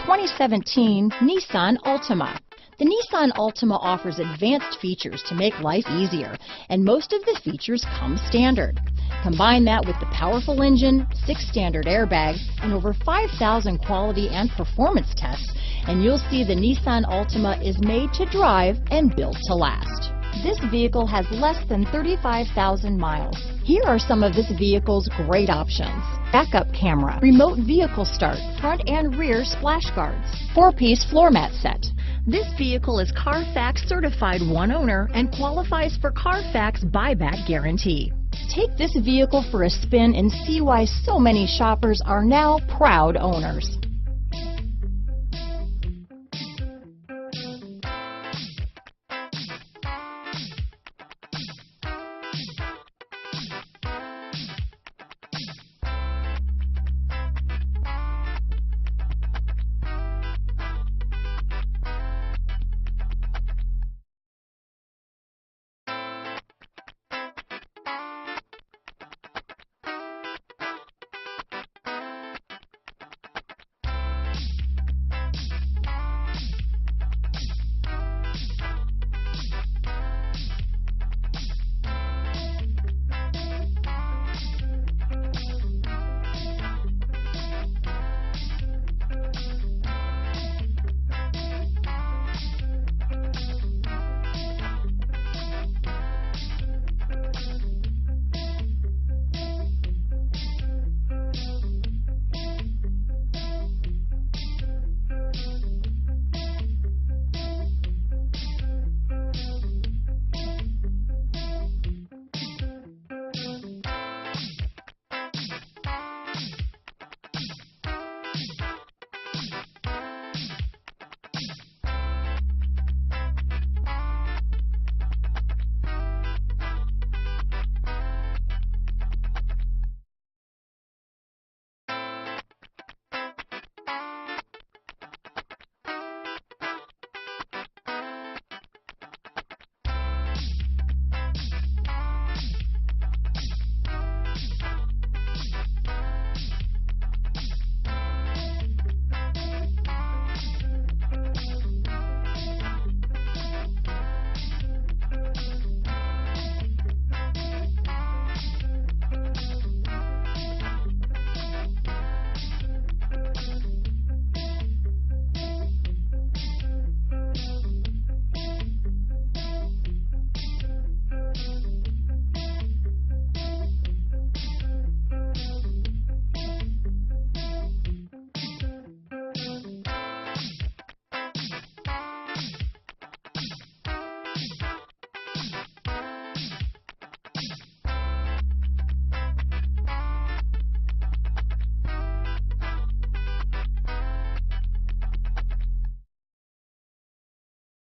2017 Nissan Altima. The Nissan Altima offers advanced features to make life easier, and most of the features come standard. Combine that with the powerful engine, 6 standard airbags, and over 5,000 quality and performance tests, and you'll see the Nissan Altima is made to drive and built to last. This vehicle has less than 35,000 miles. Here are some of this vehicle's great options: backup camera, remote vehicle start, front and rear splash guards, 4-piece floor mat set. This vehicle is Carfax certified one owner and qualifies for Carfax buyback guarantee. Take this vehicle for a spin and see why so many shoppers are now proud owners.